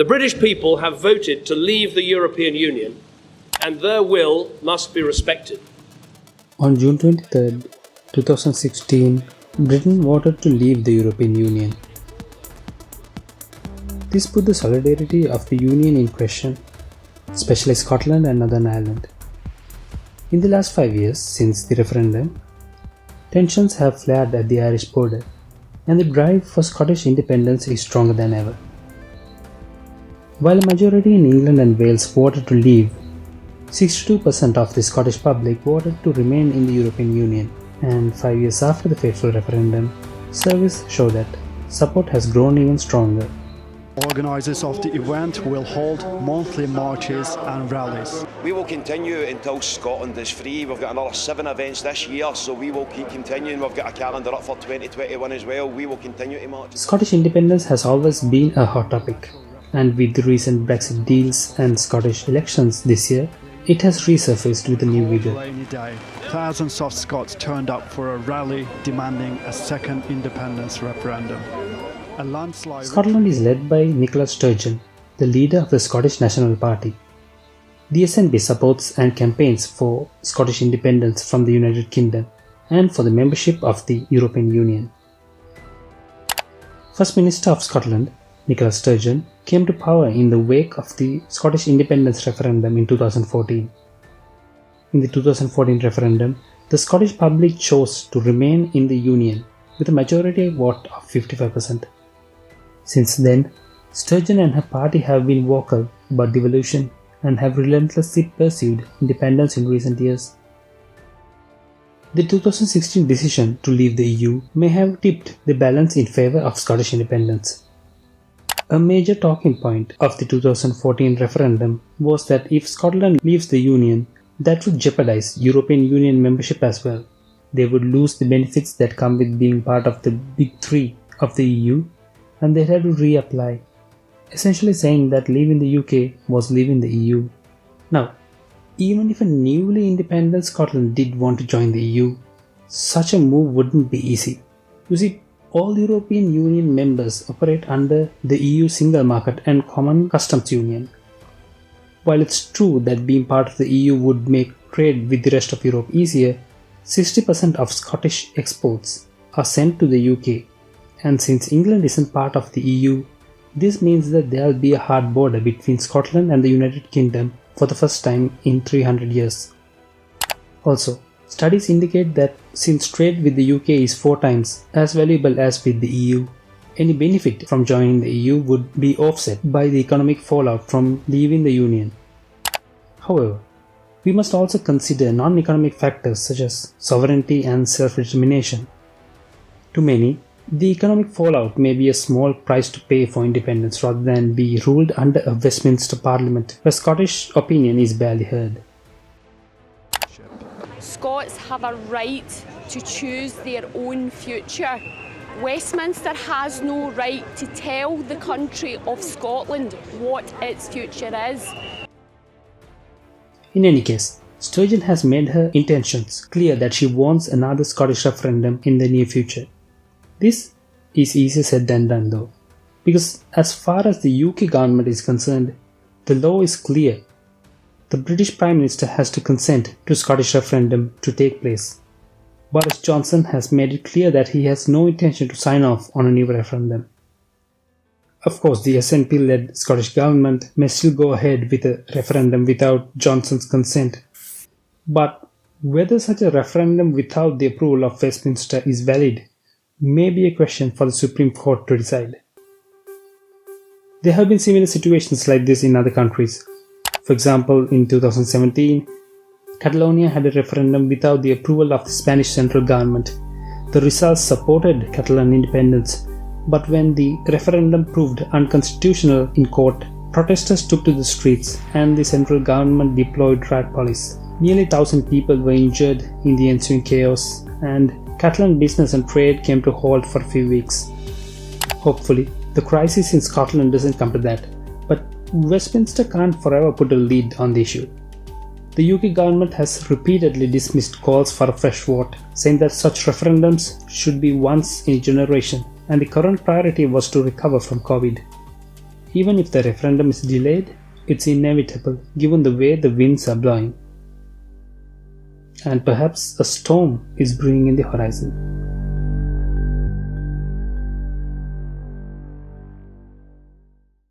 The British people have voted to leave the European Union, and their will must be respected. On June 23, 2016, Britain voted to leave the European Union. This put the solidarity of the Union in question, especially Scotland and Northern Ireland. In the last 5 years since the referendum, tensions have flared at the Irish border, and the drive for Scottish independence is stronger than ever. While a majority in England and Wales voted to leave, 62% of the Scottish public voted to remain in the European Union, and 5 years after the fateful referendum, surveys show that support has grown even stronger. Organisers of the event will hold monthly marches and rallies. We will continue until Scotland is free. We've got another 7 events this year, so we will keep continuing. We've got a calendar up for 2021 as well. We will continue to march. Scottish independence has always been a hot topic, and with the recent Brexit deals and Scottish elections this year, it has resurfaced with a new vigor. Rainy day, thousands of Scots turned up for a rally demanding a second independence referendum. A landslide. Scotland is led by Nicola Sturgeon, the leader of the Scottish National Party. The SNP supports and campaigns for Scottish independence from the United Kingdom and for the membership of the European Union. First Minister of Scotland, Nicola Sturgeon, came to power in the wake of the Scottish Independence Referendum in 2014. In the 2014 referendum, the Scottish public chose to remain in the Union with a majority vote of 55%. Since then, Sturgeon and her party have been vocal about devolution and have relentlessly pursued independence in recent years. The 2016 decision to leave the EU may have tipped the balance in favour of Scottish independence. A major talking point of the 2014 referendum was that if Scotland leaves the Union, that would jeopardise European Union membership as well. They would lose the benefits that come with being part of the big three of the EU, and they'd have to reapply, essentially saying that leaving the UK was leaving the EU. Now, even if a newly independent Scotland did want to join the EU, such a move wouldn't be easy. You see, all European Union members operate under the EU single market and common customs union. While it's true that being part of the EU would make trade with the rest of Europe easier, 60% of Scottish exports are sent to the UK, and since England isn't part of the EU, this means that there will be a hard border between Scotland and the United Kingdom for the first time in 300 years. Also, studies indicate that since trade with the UK is 4 times as valuable as with the EU, any benefit from joining the EU would be offset by the economic fallout from leaving the Union. However, we must also consider non-economic factors such as sovereignty and self-determination. To many, the economic fallout may be a small price to pay for independence rather than be ruled under a Westminster Parliament where Scottish opinion is barely heard. Scots have a right to choose their own future. Westminster has no right to tell the country of Scotland what its future is. In any case, Sturgeon has made her intentions clear that she wants another Scottish referendum in the near future. This is easier said than done though, because as far as the UK government is concerned, the law is clear. The British Prime Minister has to consent to Scottish referendum to take place. Boris Johnson has made it clear that he has no intention to sign off on a new referendum. Of course, the SNP-led Scottish government may still go ahead with a referendum without Johnson's consent, but whether such a referendum without the approval of Westminster is valid may be a question for the Supreme Court to decide. There have been similar situations like this in other countries. For example, in 2017, Catalonia had a referendum without the approval of the Spanish central government. The results supported Catalan independence, but when the referendum proved unconstitutional in court, protesters took to the streets and the central government deployed riot police. Nearly 1,000 people were injured in the ensuing chaos, and Catalan business and trade came to a halt for a few weeks. Hopefully, the crisis in Scotland doesn't come to that, but Westminster can't forever put a lead on the issue. The UK government has repeatedly dismissed calls for a fresh vote, saying that such referendums should be once in a generation, and the current priority was to recover from COVID. Even if the referendum is delayed, it's inevitable given the way the winds are blowing. And perhaps a storm is brewing in the horizon.